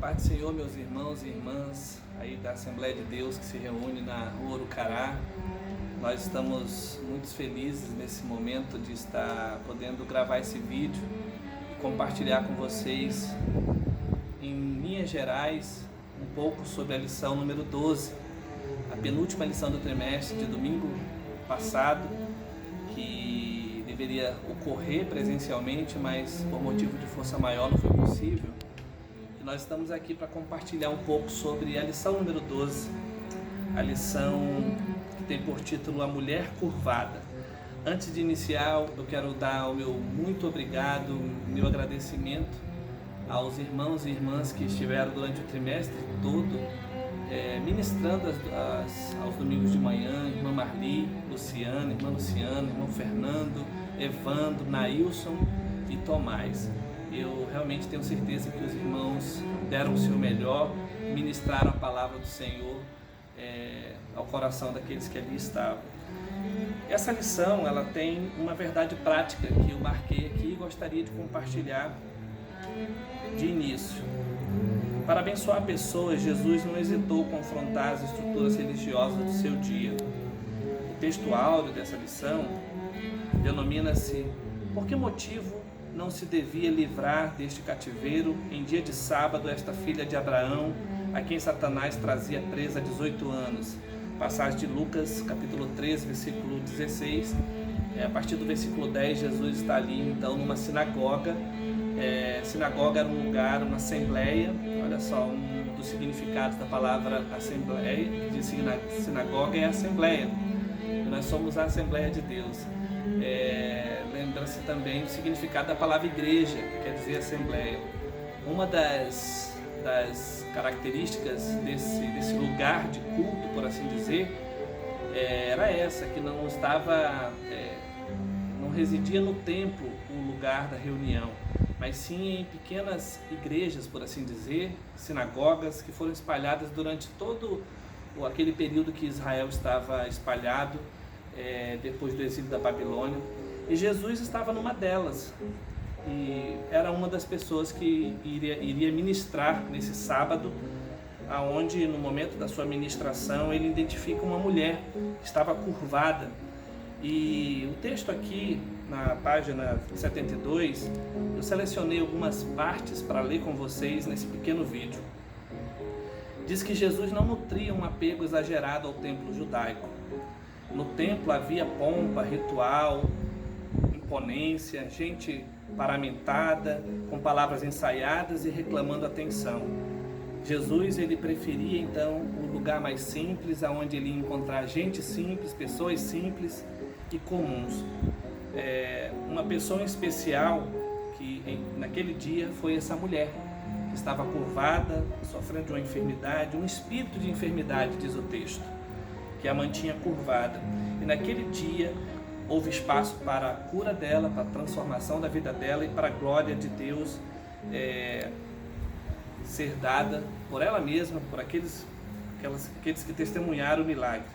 Paz do Senhor, meus irmãos e irmãs aí da Assembleia de Deus que se reúne na Rua Urucará. Nós estamos muito felizes nesse momento de estar podendo gravar esse vídeo e compartilhar com vocês, em linhas gerais, um pouco sobre a lição número 12, a penúltima lição do trimestre de domingo passado, que deveria ocorrer presencialmente, mas por motivo de força maior não foi possível. E nós estamos aqui para compartilhar um pouco sobre a lição número 12, a lição que tem por título A Mulher Curvada. Antes de iniciar, eu quero dar o meu muito obrigado, meu agradecimento aos irmãos e irmãs que estiveram durante o trimestre todo ministrando aos domingos de manhã, irmã Marli, Luciana, irmão Fernando, Evandro, Nailson e Tomás. Eu realmente tenho certeza que os irmãos deram o seu melhor, ministraram a palavra do Senhor ao coração daqueles que ali estavam. Essa lição, ela tem uma verdade prática que eu marquei aqui e gostaria de compartilhar de início. Para abençoar pessoas, Jesus não hesitou em confrontar as estruturas religiosas do seu dia. O texto áureo dessa lição denomina-se "Por que motivo não se devia livrar deste cativeiro em dia de sábado esta filha de Abraão, a quem Satanás trazia presa há 18 anos. Passagem de Lucas, capítulo 13, versículo 16. A partir do versículo 10, Jesus está ali, então, numa sinagoga. Sinagoga era um lugar, uma assembleia. Olha só, um dos significados da palavra assembleia, de sinagoga é assembleia. E nós somos a Assembleia de Deus. Lembra-se também o significado da palavra igreja, que quer dizer assembleia. Uma das características desse lugar de culto, por assim dizer, era essa, que não residia no templo o lugar da reunião, mas sim em pequenas igrejas, por assim dizer, sinagogas, que foram espalhadas durante todo aquele período que Israel estava espalhado, depois do exílio da Babilônia. E Jesus estava numa delas, e era uma das pessoas que iria ministrar nesse sábado, aonde no momento da sua ministração ele identifica uma mulher que estava curvada. E o texto aqui, na página 72, eu selecionei algumas partes para ler com vocês nesse pequeno vídeo. Diz que Jesus não nutria um apego exagerado ao templo judaico. No templo havia pompa, ritual, imponência, gente paramentada, com palavras ensaiadas e reclamando atenção. Jesus, ele preferia então o lugar mais simples, aonde ele ia encontrar gente simples, pessoas simples e comuns. Uma pessoa especial que naquele dia foi essa mulher, que estava curvada, sofrendo de uma enfermidade, um espírito de enfermidade, diz o texto, que a mantinha curvada. E naquele dia houve espaço para a cura dela, para a transformação da vida dela e para a glória de Deus ser dada por ela mesma, por aqueles que testemunharam o milagre.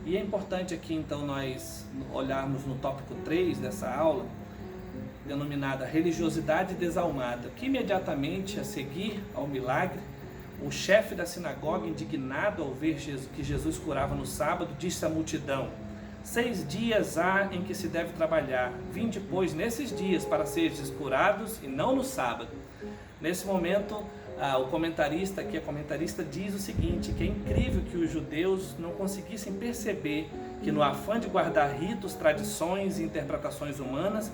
E é importante aqui então nós olharmos no tópico 3 dessa aula, denominada religiosidade desalmada, que imediatamente a seguir ao milagre, o chefe da sinagoga, indignado ao ver que Jesus curava no sábado, disse à multidão: 6 dias há em que se deve trabalhar, vinde, pois, nesses dias para seres curados e não no sábado. Nesse momento, o comentarista diz o seguinte, que é incrível que os judeus não conseguissem perceber que no afã de guardar ritos, tradições e interpretações humanas,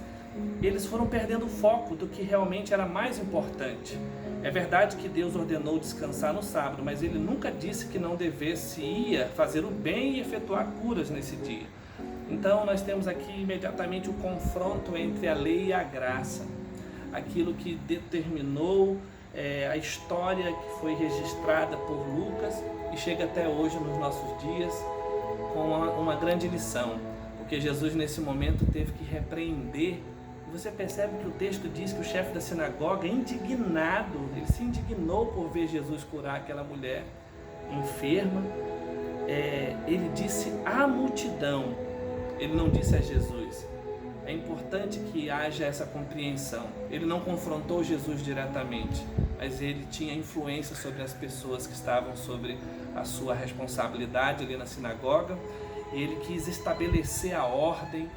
eles foram perdendo o foco do que realmente era mais importante. É verdade que Deus ordenou descansar no sábado, mas ele nunca disse que não devesse fazer o bem e efetuar curas nesse dia. Então nós temos aqui imediatamente o confronto entre a lei e a graça, aquilo que determinou a história que foi registrada por Lucas e chega até hoje nos nossos dias com uma grande lição, porque Jesus nesse momento teve que repreender. E você percebe que o texto diz que o chefe da sinagoga, indignado, ele se indignou por ver Jesus curar aquela mulher enferma. Ele disse à multidão, ele não disse a Jesus. é importante que haja essa compreensão. Ele não confrontou Jesus diretamente, mas ele tinha influência sobre as pessoas que estavam sobre a sua responsabilidade ali na sinagoga. Ele quis estabelecer a ordem,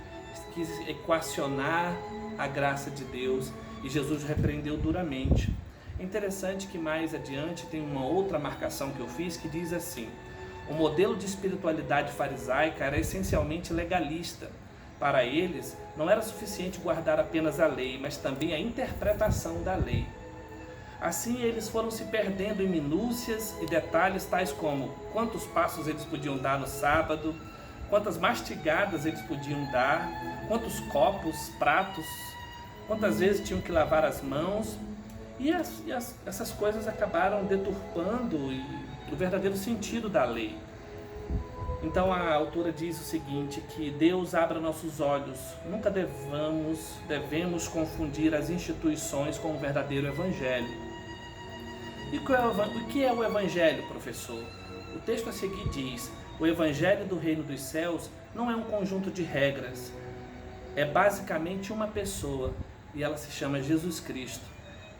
quis equacionar a graça de Deus, e Jesus repreendeu duramente. É interessante que mais adiante tem uma outra marcação que eu fiz que diz assim: o modelo de espiritualidade farisaica era essencialmente legalista. Para eles, não era suficiente guardar apenas a lei, mas também a interpretação da lei. Assim, eles foram se perdendo em minúcias e detalhes tais como quantos passos eles podiam dar no sábado, quantas mastigadas eles podiam dar, quantos copos, pratos, quantas vezes tinham que lavar as mãos. E essas coisas acabaram deturpando o verdadeiro sentido da lei. Então a autora diz o seguinte, que Deus abra nossos olhos. Nunca devemos confundir as instituições com o verdadeiro evangelho. E o que é o evangelho, professor? O texto a seguir diz: o evangelho do reino dos céus não é um conjunto de regras. É basicamente uma pessoa, e ela se chama Jesus Cristo.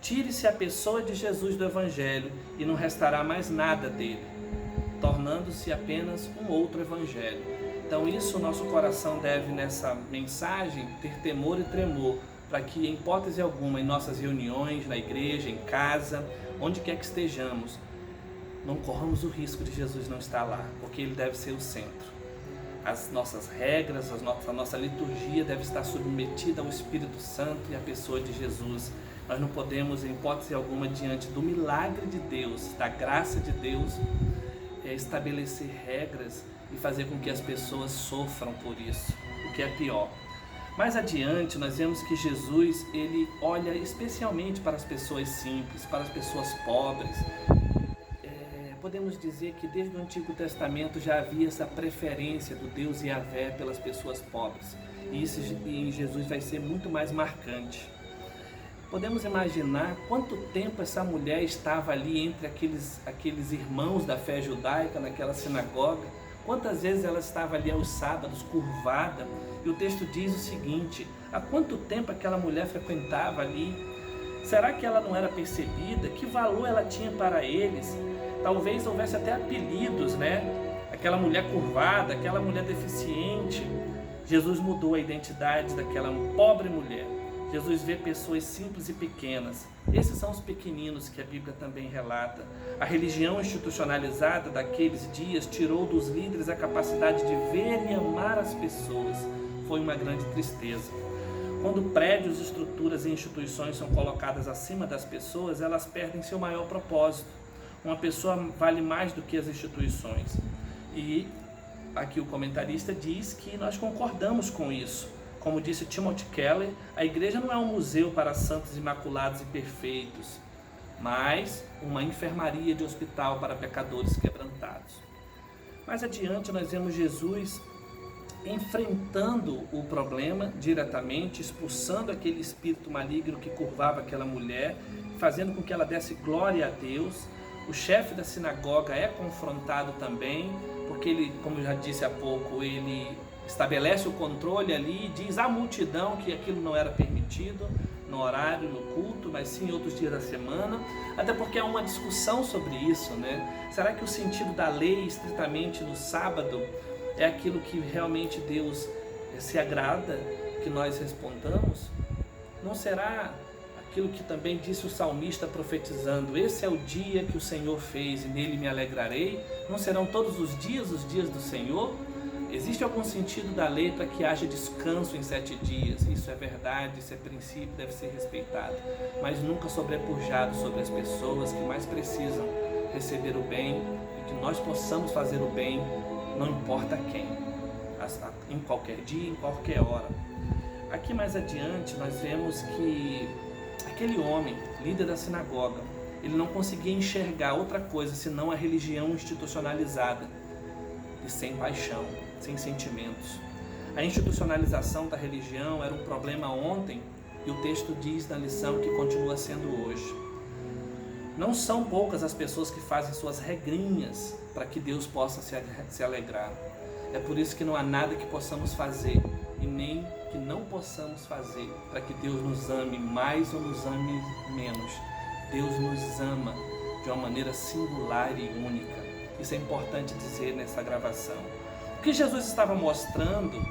Tire-se a pessoa de Jesus do evangelho e não restará mais nada dele, tornando-se apenas um outro evangelho. Então isso, nosso coração deve nessa mensagem ter temor e tremor, para que em hipótese alguma, em nossas reuniões, na igreja, em casa, onde quer que estejamos, não corramos o risco de Jesus não estar lá, porque ele deve ser o centro. As nossas regras, a nossa liturgia deve estar submetida ao Espírito Santo e à pessoa de Jesus. Nós não podemos, em hipótese alguma, diante do milagre de Deus, da graça de Deus, estabelecer regras e fazer com que as pessoas sofram por isso, o que é pior. Mais adiante, nós vemos que Jesus, ele olha especialmente para as pessoas simples, para as pessoas pobres. Podemos dizer que desde o Antigo Testamento já havia essa preferência do Deus Yahvé pelas pessoas pobres. E isso em Jesus vai ser muito mais marcante. Podemos imaginar quanto tempo essa mulher estava ali entre aqueles irmãos da fé judaica, naquela sinagoga. Quantas vezes ela estava ali aos sábados, curvada. E o texto diz o seguinte: há quanto tempo aquela mulher frequentava ali? Será que ela não era percebida? Que valor ela tinha para eles? Talvez houvesse até apelidos, né? Aquela mulher curvada, aquela mulher deficiente. Jesus mudou a identidade daquela pobre mulher. Jesus vê pessoas simples e pequenas. Esses são os pequeninos que a Bíblia também relata. A religião institucionalizada daqueles dias tirou dos líderes a capacidade de ver e amar as pessoas. Foi uma grande tristeza. Quando prédios, estruturas e instituições são colocadas acima das pessoas, elas perdem seu maior propósito. Uma pessoa vale mais do que as instituições. E aqui o comentarista diz que nós concordamos com isso. Como disse Timothy Keller, a igreja não é um museu para santos imaculados e perfeitos, mas uma enfermaria de hospital para pecadores quebrantados. Mais adiante nós vemos Jesus enfrentando o problema diretamente, expulsando aquele espírito maligno que curvava aquela mulher, fazendo com que ela desse glória a Deus. O chefe da sinagoga é confrontado também, porque ele, como eu já disse há pouco, ele estabelece o controle ali e diz à multidão que aquilo não era permitido no horário, no culto, mas sim em outros dias da semana, até porque há uma discussão sobre isso, né? Será que o sentido da lei estritamente no sábado é aquilo que realmente Deus se agrada que nós respondamos? Não será aquilo que também disse o salmista profetizando: esse é o dia que o Senhor fez e nele me alegrarei? Não serão todos os dias do Senhor? Existe algum sentido da lei para que haja descanso em 7 dias? Isso é verdade, isso é princípio, deve ser respeitado, mas nunca sobrepujado sobre as pessoas que mais precisam receber o bem e que nós possamos fazer o bem, não importa quem, em qualquer dia, em qualquer hora. Aqui mais adiante nós vemos que aquele homem, líder da sinagoga, ele não conseguia enxergar outra coisa senão a religião institucionalizada e sem paixão, sem sentimentos. A institucionalização da religião era um problema ontem e o texto diz na lição que continua sendo hoje. Não são poucas as pessoas que fazem suas regrinhas para que Deus possa se alegrar. É por isso que não há nada que possamos fazer e nem que não possamos fazer para que Deus nos ame mais ou nos ame menos. Deus nos ama de uma maneira singular e única. Isso é importante dizer nessa gravação. O que Jesus estava mostrando,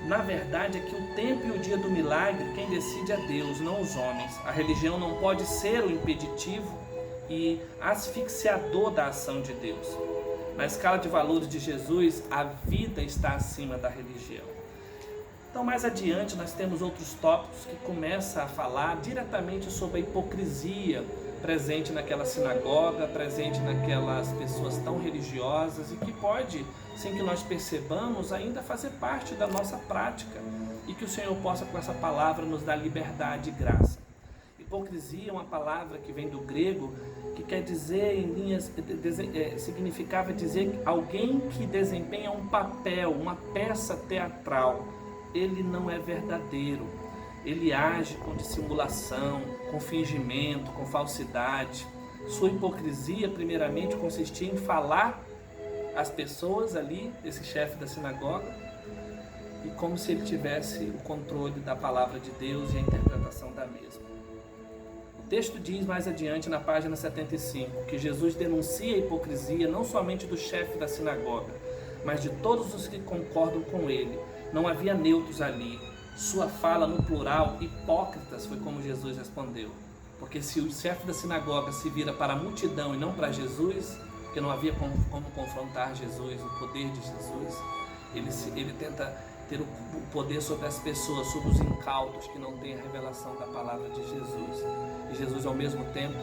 na verdade, é que o tempo e o dia do milagre, quem decide é Deus, não os homens. A religião não pode ser o impeditivo e asfixiador da ação de Deus. Na escala de valores de Jesus, a vida está acima da religião. Então, mais adiante, nós temos outros tópicos que começam a falar diretamente sobre a hipocrisia presente naquela sinagoga, presente naquelas pessoas tão religiosas e que pode, sem que nós percebamos, ainda fazer parte da nossa prática e que o Senhor possa, com essa palavra, nos dar liberdade e graça. Hipocrisia é uma palavra que vem do grego, que quer dizer, em linhas, significava dizer alguém que desempenha um papel, uma peça teatral. Ele não é verdadeiro. Ele age com dissimulação, com fingimento, com falsidade. Sua hipocrisia, primeiramente, consistia em falar às pessoas ali, esse chefe da sinagoga, e como se ele tivesse o controle da palavra de Deus e a interpretação da mesma. O texto diz mais adiante, na página 75, que Jesus denuncia a hipocrisia não somente do chefe da sinagoga, mas de todos os que concordam com ele. Não havia neutros ali. Sua fala no plural, hipócritas, foi como Jesus respondeu. Porque se o chefe da sinagoga se vira para a multidão e não para Jesus, porque não havia como confrontar Jesus, o poder de Jesus, ele tenta ter o poder sobre as pessoas, sobre os incautos que não têm a revelação da palavra de Jesus. E Jesus, ao mesmo tempo,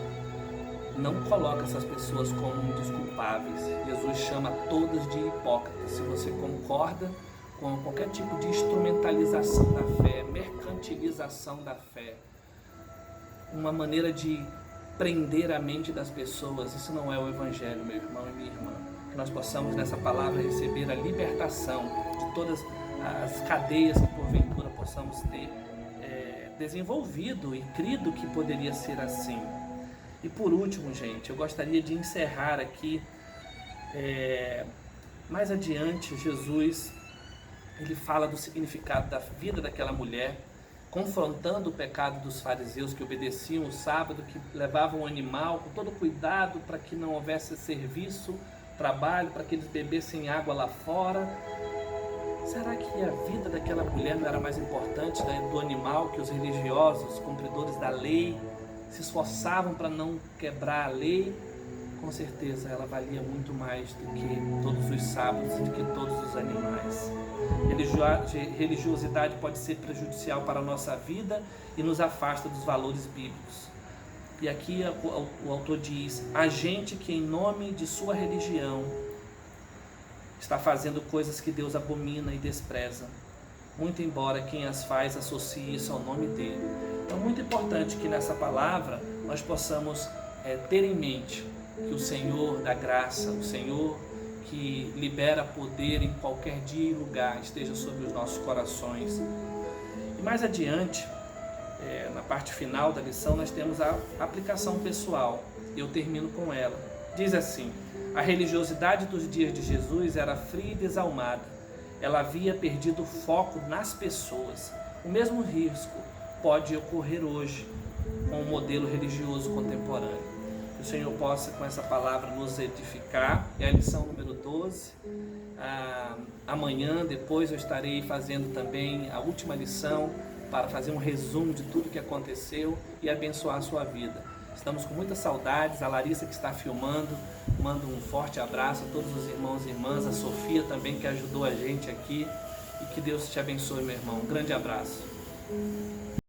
não coloca essas pessoas como desculpáveis. Jesus chama todas de hipócritas. Se você concorda com qualquer tipo de instrumentalização da fé, mercantilização da fé, uma maneira de prender a mente das pessoas, isso não é o Evangelho, meu irmão e minha irmã. Que nós possamos nessa palavra receber a libertação de todas as cadeias que porventura possamos ter desenvolvido e crido que poderia ser assim. E por último, gente, eu gostaria de encerrar aqui, mais adiante, Jesus, ele fala do significado da vida daquela mulher, confrontando o pecado dos fariseus que obedeciam o sábado, que levavam o animal com todo cuidado para que não houvesse serviço, trabalho, para que eles bebessem água lá fora. Será que a vida daquela mulher não era mais importante do animal, que os religiosos, cumpridores da lei, se esforçavam para não quebrar a lei? Com certeza ela valia muito mais do que todos os sábados e do que todos os animais. Religiosidade pode ser prejudicial para a nossa vida e nos afasta dos valores bíblicos. E aqui o autor diz: a gente que em nome de sua religião está fazendo coisas que Deus abomina e despreza, muito embora quem as faz associe isso ao nome dele. Então é muito importante que nessa palavra nós possamos ter em mente que o Senhor da graça, o Senhor que libera poder em qualquer dia e lugar, esteja sobre os nossos corações. E mais adiante, na parte final da lição, nós temos a aplicação pessoal. Eu termino com ela. Diz assim: a religiosidade dos dias de Jesus era fria e desalmada. Ela havia perdido o foco nas pessoas. O mesmo risco pode ocorrer hoje com o modelo religioso contemporâneo. Que o Senhor possa, com essa palavra, nos edificar. É a lição número 12. Amanhã, depois, eu estarei fazendo também a última lição para fazer um resumo de tudo que aconteceu e abençoar a sua vida. Estamos com muitas saudades. A Larissa, que está filmando, manda um forte abraço a todos os irmãos e irmãs. A Sofia também, que ajudou a gente aqui. E que Deus te abençoe, meu irmão. Um grande abraço.